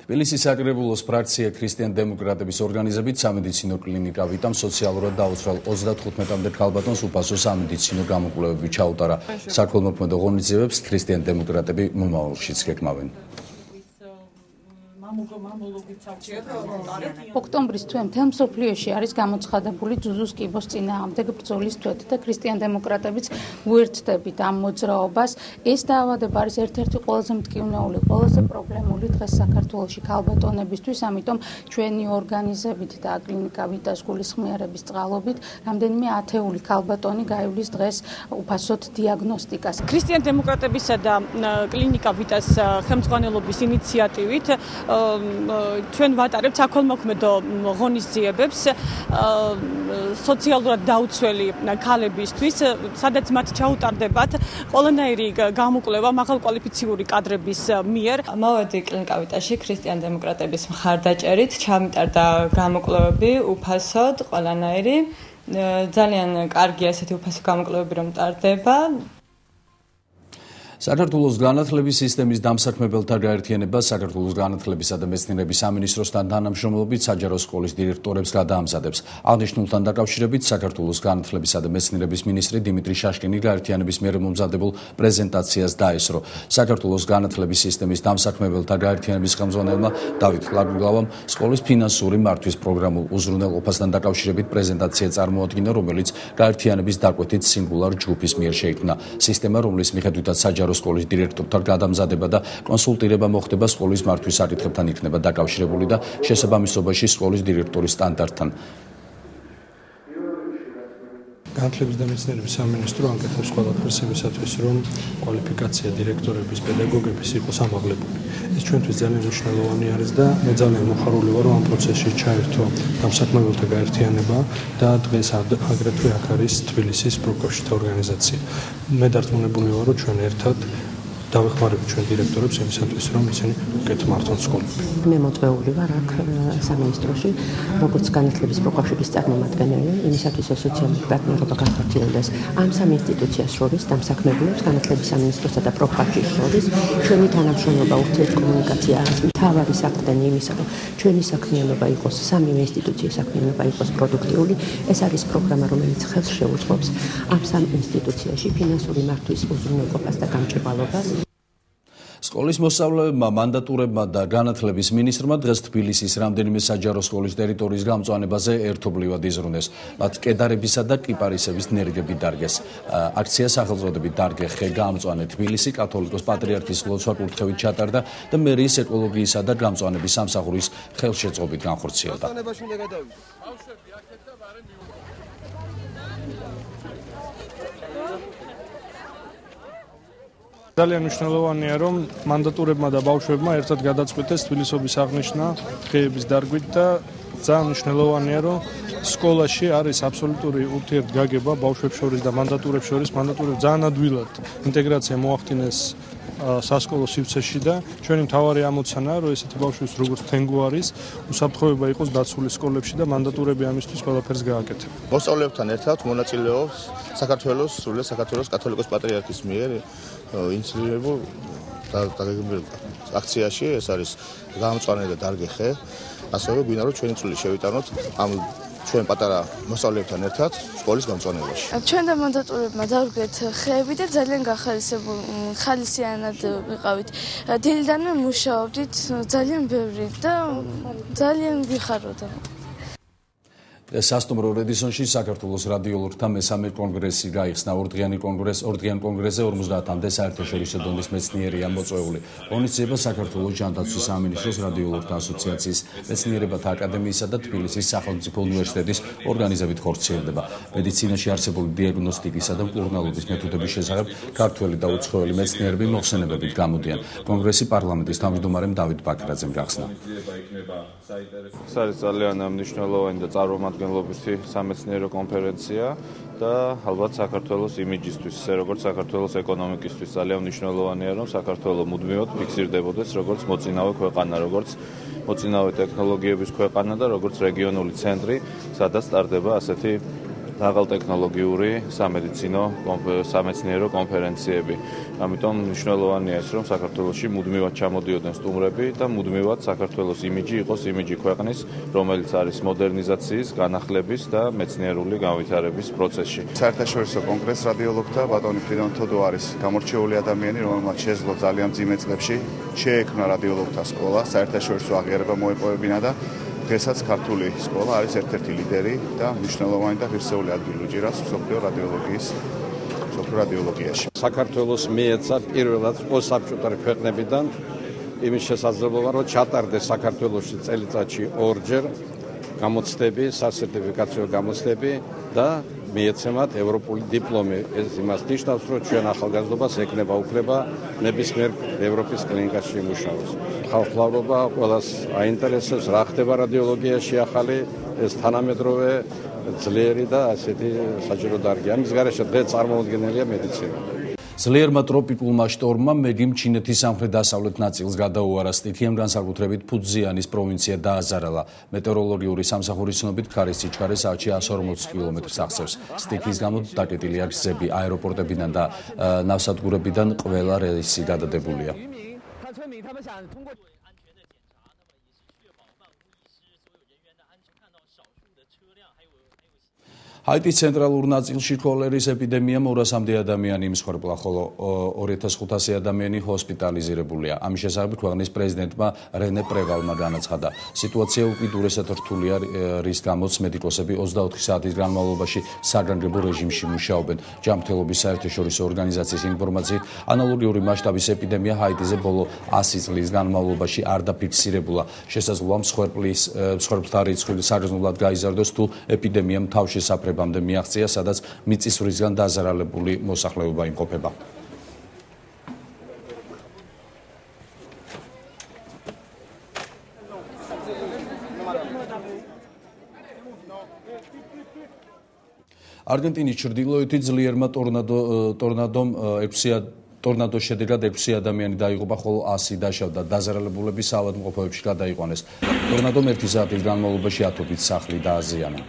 თბილისის საკრებულოს ფრაქცია ქრისტიან-დემოკრატების ორგანიზებით სამედიცინო კლინიკა ვიტამ სოციალურად დაუცხრალ 35-მდე ქალბატონს უფასო სამედიცინო გამოკვლევები ჩაუტარა. საქველმოქმედო ღონისძიებებს ქრისტიან-დემოკრატები მომავალშიც გეკმავენ. ოქტომბრის თვე მთელ მსოფლიოში არის გამოცხადებული ძუძუს კიბოს წინააღმდეგ ბრძოლის თვეთი და ქრისტიან-დემოკრატებიც უერთდებით ამ მოძრაობას. ეს დაავადება არის ერთ-ერთი ყველაზე მტკივნეული, ყველაზე პრობლემული დღეს საქართველოში ქალბატონებისთვის, ამიტომ ჩვენი ორგანიზებით და კლინიკა ვიტას გულისხმიერების წყალობით რამდენიმე ათეული ქალბატონი გაივლის დღეს უფასოდ დიაგნოსტიკას. ქრისტიან-დემოკრატებისა და კლინიკა ვიტას ხელმძღვანელობის ინიციატივით ჩვენ ვატარებთ საქველმოქმედო ღონისძიებებს სოციალურად დაუცველი ქალებისთვის, სადაც მათ ჩაუტარდებათ ყველანაირი გამოკვლევა მაღალკვალიფიციური კადრების მიერ. მოვედი კლინიკა ვიტაში ქრისტიან-დემოკრატების მხარდაჭერით, ჩამიტარდა გამოკვლევები უფასოდ ყველანაირი. ძალიან კარგი ასეთი უფასო გამოკვლევები რომ ტარდება. საქართველოს განათლების სისტემის დამსაქმებელთა გაერთიანება საქართველოს განათლებისა და მეცნიერების სამინისტროსთან თანამშრომლობით საჯარო სკოლის დირექტორებს გადაამზადებს. აღნიშნულთან დაკავშირებით საქართველოს განათლებისა და მეცნიერების მინისტრი დიმიტრი შაშკინი გაერთიანების მიერ მომზადებულ პრეზენტაციას დაესწრო. საქართველოს განათლების სისტემის დამსაქმებელთა გაერთიანების ხელმძღვანელმა დავით ლაგულავამ სკოლის ფინანსური მართვის პროგრამულ უზრუნველყოფასთან დაკავშირებით პრეზენტაცია წარმოადგინა, რომელიც გაერთიანების დაკვეთით სინგულარ ჯგუფის მიერ შეიქმნა. სისტემა, რომლის მიხედვითაც საჯარო სკოლის დირექტორთან გადამზადება და კონსულტირება მოხდება სკოლის მართვის საკითხებთან იქნება დაკავშირებული და შესაბამისობაში სკოლის დირექტორის სტანდარტთან. განათლების და მეცნიერების სამინისტრო აკეთებს ყველაფერს იმისათვის, რომ კვალიფიკაცია დირექტორების, პედაგოგების იყოს ამაღლებული. ეს ჩვენთვის ძალიან მნიშვნელოვანი არის და მე ძალიან მოხარული ვარ, რომ ამ პროცესში ჩაერთო დამსაქმებელთა გაერთიანება და დღეს აგრეთვე აქ არის თბილისის პროფკავშირთა ორგანიზაცია. მე დარწმუნებული ვარ, რომ ჩვენ ერთად დავეხმარებით ჩვენ დირექტორებს იმისათვის, რომ ისინი უკეთ მართონ სკოლები. მე მოწვეული ვარ აქ სამინისტროში, როგორც განათლების პროფკავშირის წარმომადგენელი, იმისათვის, რომ სოციალური პარტნიორობა განხორციელდეს ამ სამ ინსტიტუციას შორის, დამსაქმებელებს, განათლების სამინისტროსა და პროფკავშირს შორის, ჩვენი თანამშრომლობა, ურთიერთკომუნიკაცია არის მთავარი საფრთხენი იმისა, რომ ჩვენი საქმიანობა იყოს, სამივე ინსტიტუციის საქმიანობა იყოს პროდუქტიული. ეს არის პროგრამა, რომელიც ხელს შეუწყობს ამ სამ ინსტიტუციაში ფინანსური მართვის უზრუნველყოფას და გამჭვირვალობას. სკოლის მოსწავლეებმა, მანდატურებმა და განათლების მინისტრმა დღეს თბილისის რამდენიმე საჯარო სკოლის ტერიტორიის გამწვანებაზე ერთობლივად იზრუნეს. მათ კედარებისა და კიპარისების ნერგები დარგეს. აქცია სახელწოდებით დარგე ხე გამწვანე თბილისი კათოლიკოს პატრიარქის ლოცვა-კურთხევით ჩატარდა და მერიის ეკოლოგიისა და გამწვანების სამსახურის ხელშეწყობით განხორციელდა. ძალიან მნიშვნელოვანია, რომ მანდატურებმა და ბავშვებმა ერთად გადაწყვიტეს თბილისობის აღნიშვნა დღეების დარგვით და ძალიან მნიშვნელოვანია, რომ სკოლაში არის აბსოლუტური ურთიერთგაგება ბავშვებს შორის და მანდატურებს შორის. მანდატურებს ძალიან ადვილად ინტეგრაცია მოახდინეს სასკოლო სივრცეში და ჩვენი მთავარი ამოცანაა, რომ ესეთი ბავშვებს როგორც თენგო არის, უსაფრთხოება იყოს დაცული სკოლებში და მანდატურები ამისთვის ყველაფერს გააკეთებ. მოსწავლეებთან ერთად მონაწილეობს საქართველოს კათოლიკოს პატრიარქის მიერ ინიციირებულ დაგეგმებულ აქციაში. ეს არის გამწვანე და დარგე ხე. ასევე გვინდა რომ ჩვენი წვლილი შევიტანოთ ამ ჩვენ პატარა მოსწავლეებთან ერთად სკოლის გამწვანებაში. ჩვენ და მანდატურებმა დავდგეთ ხეები და ძალიან ხალისიანად ვიყავით. დილიდანვე მუშაობდით, ძალიან ბევრი და ძალიან ვიხაროდა. სასტუმრო რედისონში საქართველოს რადიოლოგთა მესამე კონგრესი გაიხსნა. ორდღიანი კონგრესზე 50-მდე საერთაშორისო დონის მეცნიერია მოწვეული. ღონისძიება საქართველოს ჯანდაცვის სამინისტროს რადიოლოგთა ასოციაციის, მეცნიერებათა აკადემიისა და თბილისის სახელმწიფო უნივერსიტეტის ორგანიზებით ხორციელდება. მედიცინაში არსებული დიაგნოსტიკისა და მკურნალობის მეთოდების შესახებ ქართველი და უცხოელი მეცნიერები მოხსენებებით გამოდიან. კონგრესი პარლამენტის თავმჯდომარემ დავით ბაქრაძემ გახსნა. ეს არის ძალიან მნიშვნელოვანი და წარმომადგენლობითი სამეცნიერო კონფერენცია და ალბათ საქართველოს იმიჯისთვის, როგორც საქართველოს ეკონომიკისთვის ძალიან მნიშვნელოვანია, რომ საქართველო მუდმივად ფიქსირდებოდეს როგორც მოწინავე ქვეყანა, როგორც მოწინავე ტექნოლოგიების ქვეყანა და როგორც რეგიონული ცენტრი, სადაც ტარდება ასეთი მაღალტექნოლოგიური სამეცნიერო კონფერენციები. ამიტომ მნიშვნელოვანია ეს, რომ საქართველოში მუდმივად ჩამოდიოდნენ სტუმრები და მუდმივად საქართველოს იმიჯი იყოს იმიჯი ქვეყნის, რომელიც არის მოდერნიზაციის, განახლების და მეცნიერული განვითარების პროცესში. საერთაშორისო კონგრესს რადიოლოგთა ბატონი ფრიდონ თოდო არის გამორჩეული ადამიანი, რომელმაც შეძლო ძალიან მძიმე წლებში შეექმნა რადიოლოგთა სკოლა, საერთაშორისო აღიარება მოეპოვებინა და დღესაც ქართული სკოლა არის ერთ-ერთი ლიდერი და მნიშვნელოვანი და ღირსეული ადგილი უჭირავს მსოფლიო რადიოლოგიაში. საქართველოს მიეცა პირველად ყველა საბჭოთა ქვეყნებიდან იმის შესაძლებლობა, რომ ჩატარდეს საქართველოში წელიწადში ორჯერ გამოცდები, სასერტიფიკაციო გამოცდები და მიეცემათ ევროპული დიპლომი. ეს იმას ნიშნავს, რომ ჩვენ ახალგაზრდობას ექნება უფლება ნებისმიერ ევროპის კლინიკაში იმუშაოს. ხალხმრავლობა ყველას აინტერესებს, რა ხდება რადიოლოგიაში ახალი, ეს თანამედროვე ძლიერი და ასეთი საჭირო დარგი. ამის გარეშე დღეს წარმოუდგენელია მედიცინა. ძლიერმა ტროპიკულმა შტორმმა მეგიმ ჩინეთის სამხრეთ-დასავლეთ ნაწილს გადაუარა. სტიქიამ განსაკუთრებით ფუძიანის პროვინცია დააზარალა. მეტეოროლოგიური სამსახურის ცნობით ქარის სიჩქარე საათში 140 კილომეტრს აღწევს. სტიქის გამო დაკეტილი აქვს გზები, აეროპორტებიდან და ნავსადგურებიდან ყველა რეისი გადადებულია. ჰაიტის ცენტრალურ ნაწილში ქოლერის ეპიდემიამ 200-მდე ადამიანი იმსხვერპლა, ხოლო 2500 ადამიანი ჰოსპიტალიზირებულია. ამის შესახებ ქვეყნის პრეზიდენტმა რენე პრევალმა განაცხადა. სიტუაცია უკიდურესად რთულია, რის გამოც მედიკოსები 24 საათის განმავლობაში საგანგებო რეჟიმში მუშაობენ. ჯანმრთელობის საერთაშორისო ორგანიზაციის ინფორმაციით, ანალოგიური მასშტაბის ეპიდემია ჰაიტიზე ბოლო 100 წლის განმავლობაში არ დაფიქსირებულა. შესაძლოა მსხვერპლთა რიცხვი საგრძნობლად გაიზარდოს, თუ ეპიდემიამ თავშესაფრებამდე მიაღწია, სადაც მიწისძვრისგან დაზარალებული მოსახლეობა იმყოფება. არგენტინის ჩრდილოეთით ძლიერმა ტორნადოს შედეგად 6 ადამიანი დაიღუპა, ხოლო 100 დაშავდა. დაზარალებულები საავადმყოფოებში გადაიყვანეს. ტორნადომ 1 საათის განმავლობაში 10 სახლი დააზიანა.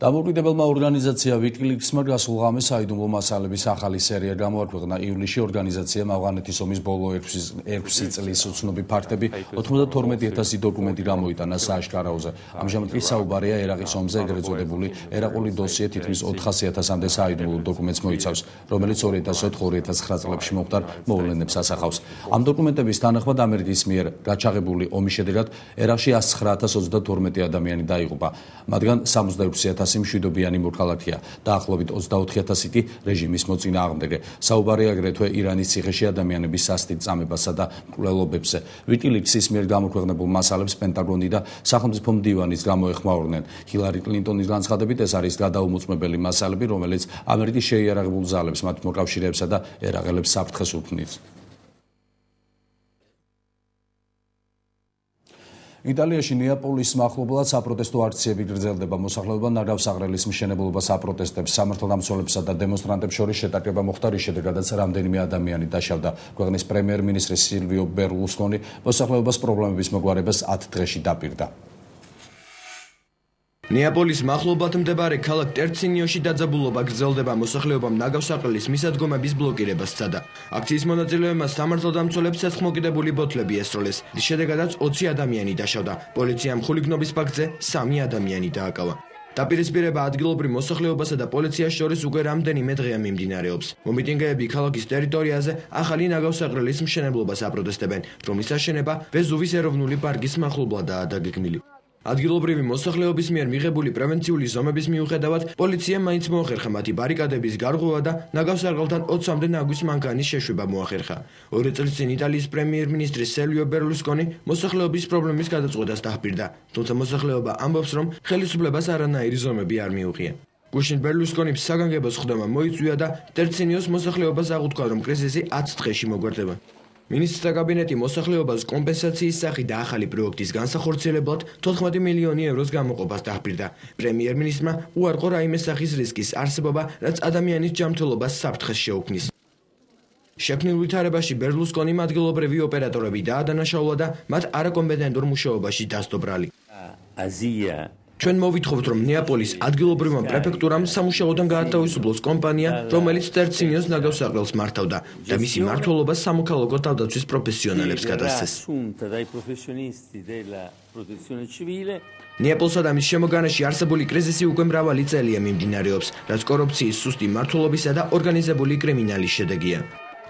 დამოუკიდებელმა ორგანიზაცია ვიკილიქსმა გასულ ღამეს საიდუმლო მასალების ახალი სერია გამოაქვეყნა. ივლისში ორგანიზაციამ ავღანეთის ომის ბოლო 6 წლის უცნობი ფაქტები 92,000 დოკუმენტი გამოიტანა სააშკარაოზე. ამჟამად კი საუბარია ერაყის ომზე, ეგრეთ წოდებული ერაყული დოსიე თითქმის 400,000-მდე საიდუმლო დოკუმენტს მოიცავს, რომელიც 2008-2009 წლებში მომხდარ მოვლენებს ასახავს. ამ დოკუმენტების თანახმად ამერიკის მიერ გაჩაღებული ომის შედეგად ერაყში 109,032 ადამიანი დაიღუპა, მათგან 66,000 მშვიდობიანი მოქალაქეა, დაახლოებით 24,000 კი რეჟიმის მოწინააღმდეგე. საუბარია აგრეთვე ირანის ციხეში ადამიანების სასტიკ წამებასა და მკვლელობებზე. ვიკილიქსის მიერ გამოქვეყნებულ მასალებს პენტაგონი და სახელმწიფო მდივანის გამოეხმაურნენ. ჰილარი კლინტონის განცხადებით, ეს არის გადაუმოწმებელი მასალები, რომელიც ამერიკის შეიარაღებულ ძალებს, მათ მოკავშირეებსა და ერაყელებს საფრთხეს უქმნის. იტალიაში ნეაპოლის მახლობლად საპროტესტო აქციები გრძელდება. მოსახლეობა ნაგავსაღრელის მშენებლობას აპროტესტებს. სამართალდამცველებსა და დემონსტრანტებს შორის შეტაკება მოხდა, რის შედეგადაც რამდენიმე ადამიანი დაშავდა. ქვეყნის პრემიერ-მინისტრი სილვიო ბერლუსკონი მოსახლეობას პრობლემების მოგვარებას 10 დღეში დაპირდა. ნეაპოლის მახლობლად მდებარე ქალაქ ტერცინიოში დაძაბულობა გრძელდება. მოსახლეობამ ნაგავსაღრელის მისადგომების ბლოკირებას სცადა. აქციის მონაწილეებმა სამართალდამცველებს ცეცხლმოკიდებული ბოთლები ესროლეს, რის შედეგადაც 20 ადამიანი დაშავდა. პოლიციამ ხულიგნობის ფაქტზე 3 ადამიანი დააკავა. დაპირისპირება ადგილობრივ მოსახლეობასა და პოლიციას შორის უკვე რამდენიმე დღეა მიმდინარეობს. მომიტინგეები ქალაქის ტერიტორიაზე ახალი ნაგავსაღრელის მშენებლობას აპროტესტებენ, რომლის აშენება ვეზუვის ეროვნული პარკის მახლობლადაა დაგეგმილი. ადგილობრივი მოსახლეობის მიერ მიღებული პრევენციული ზომების მიუხედავად, პოლიციამ მაინც მოახერხა მათი ბარიკადების გარღვევა და ნაგავსაღრელთან 20-მდე ნაგვის მანქანის შეშვება მოახერხა. 2 წლის წინ იტალიის პრემიერ-მინისტრი სილვიო ბერლუსკონი მოსახლეობის პრობლემის გადაწყვეტას დაჰპირდა, თუმცა მოსახლეობა ამბობს, რომ ხელისუფლებას არანაირი ზომები არ მიუღია. გუშინ ბერლუსკონიმ საგანგებო სხდომა მოიწვია და ტერცინიოს მოსახლეობას აღუთქვა, რომ კრიზისი 10 დღეში მოგვარდება. მინისტრთა კაბინეტი მოსახლეობას კომპენსაციის სახით და ახალი პროექტის განსახორციელებლად 14 მილიონი ევროს გამოყოფას დაჰპირდა. პრემიერ-მინისტრმა უარყო რაიმე სახის რისკის არსებობა, რაც ადამიანის ჯანმრთელობას საფრთხეს შეუქმნის. შექმნილ ვითარებაში ბერლუსკონიმ ადგილობრივი ოპერატორები დაადანაშაულა და მათ არაკომპეტენტურ მუშაობაში დასდო ბრალი. ჩვენ მოვითხოვთ, რომ ნეაპოლის ადგილობრივმა პრეფექტურამ სამუშაოდან გაათავისუფლოს კომპანია, რომელიც ტერცინიოს ნაგავსაყრელს მართავდა და მისი მმართველობა სამოქალაქო თავდაცვის პროფესიონალებს გადასცეს. ნეაპოლსა და მის შემოგარენში არსებული კრიზისი უკვე მრავალი წელია მიმდინარეობს, რაც კორუფციის სუსტი მმართველობისა და ორგანიზებული კრიმინალის შედეგია.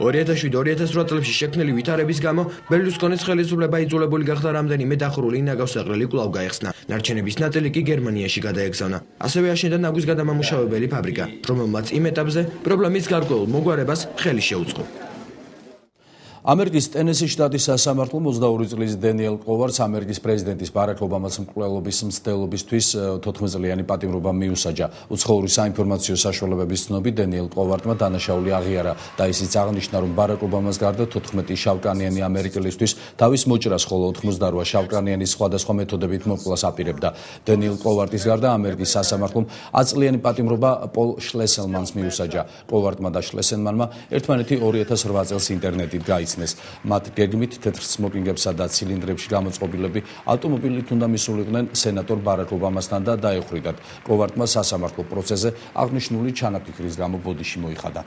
2007-2008 წლებში შექმნილი ვითარების გამო ბერლუსკონის ხელისუფლება იძულებული გახდა რამდენიმე დახურული ნაგავსაყრელი კვლავ გაეხსნა. ნარჩენების ნაწილი კი გერმანიაში გადაეგზავნა. ასევე აშენდა ნაგვის გადამამუშავებელი ფაბრიკა, რომელმაც იმ ეტაპზე პრობლემის გარკვეულ მოგვარებას ხელი შეუწყო. ამერიკის ტენესის შტატის სასამართლო 22 წლის დენიელ კოვარდს ამერიკის პრეზიდენტის ბარაკ ობამას მკვლელობის მცდელობისთვის 14 წლიანი პატიმრობა მიუსაჯა. უცხოური საინფორმაციო საშუალებების ცნობით დენიელ კოვარდმა დანაშაული აღიარა და ისიც აღნიშნა, რომ ბარაკ ობამას გარდა 14 შავკანიანი ამერიკელისთვის თავის მოჭრას, ხოლო 88 შავკანიანის სხვადასხვა მეთოდებით მოკვლას აპირებდა. დენიელ კოვარდის გარდა ამერიკის სასამართლომ 10 წლიანი პატიმრობა პოლ შლესელმანს მიუსაჯა. კოვარდმა და შლესელმანმა ერთმანეთი 2008 წელს ინტერნეტით გაიცნეს. მათ გეგმით თეთრ სმოკინგებსა და ცილინდრებში გამოწყობილები ავტომობილით უნდა მისულიყვნენ სენატორ ბარაკ ობამასთან და დაეხვრიტათ. კოვარდმა სასამართლო პროცესზე აღნიშნული ჩანაფიქრის გამო ბოდიში მოიხადა.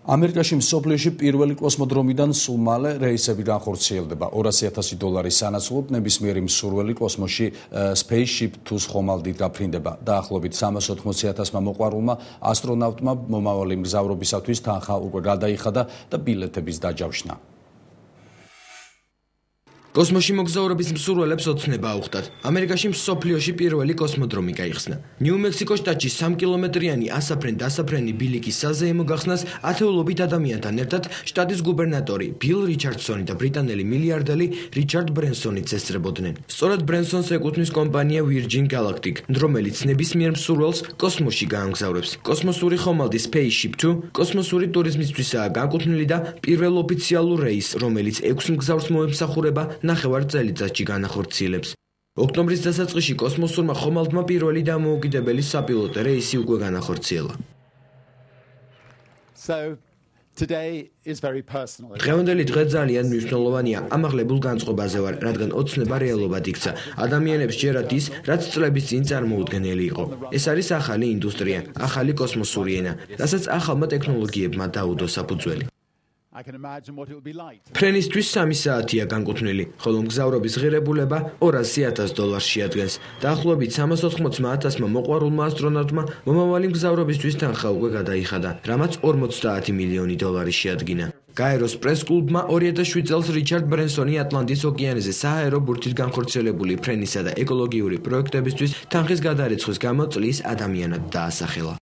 ამერიკაში მსოფლიოში პირველი კოსმოდრომიდან სულ მალე რეისები განხორციელდება. $200,000 სანაცვლოდ ნებისმიერი მსურველი კოსმოსში Spaceship 2-ს ხომალდით გაფრინდება. დაახლოებით 380,000-მა მოყვარულმა ასტრონავტმა მომავალი მგზავრობისათვის თანხა უკვე გადაიხადა და ბილეთების დაჯავშნა. კოსმოსში მოგზაურობის მსურველებს ოცნება აუხდათ. ამერიკაში მსოფლიოში პირველი კოსმოდრომი გაიხსნა. ნიუ-მექსიკოს შტატში 3 კილომეტრიანი ასაფრენ-დასაფრენი ბილიკის საზეიმო გახსნას ათეულობით ადამიანთან ერთად შტატის გუბერნატორი ბილ რიჩარდსონი და ბრიტანელი მილიარდერი რიჩარდ ბრენსონიც ესწრებოდნენ. სწორედ ბრენსონს ეკუთვნის კომპანია Virgin Galactic, რომელიც ნებისმიერ მსურველს კოსმოსში გაამგზავრებს. კოსმოსური ხომალდი Spaceship 2 კოსმოსური ტურიზმისთვისაა განკუთვნილი და პირველ ოფიციალურ რეისს, რომელიც 6 მგზავრს მოემსახურება, ნახევარ წელიწადში განახორციელებს. ოქტომბრის დასაწყისში კოსმოსურმა ხომალდმა პირველი დამოუკიდებელი საპილოტო რეისი უკვე განახორციელა. დღევანდელი დღე ძალიან მნიშვნელოვანია. ამაღლებულ განწყობაზე ვარ, რადგან ოცნება რეალობად იქცა. ადამიანებს ჯერათ ის, რაც წლების წინ წარმოუდგენელი იყო. ეს არის ახალი ინდუსტრია, ახალი კოსმოსური ენა, რასაც ახალმა ტექნოლოგიებმა დაუდო საფუძველი. ფრენისთვის 3 საათია განკუთვნილი, ხოლო მგზავრობის ღირებულება $200,000 შეადგენს. დაახლოებით 380,000-მა მოყვარულმა ასტრონავტმა მომავალი მგზავრობისთვის თანხა უკვე გადაიხადა, რამაც $50 მილიონი შეადგინა. გაეროს პრეს-კლუბმა 2007 წელს რიჩარდ ბრენსონი ატლანტის ოკეანეზე სააერო ბურთით განხორციელებული ფრენისა და ეკოლოგიური პროექტებისთვის თანხის გადარიცხვის გამო წლის ადამიანად დაასახელა.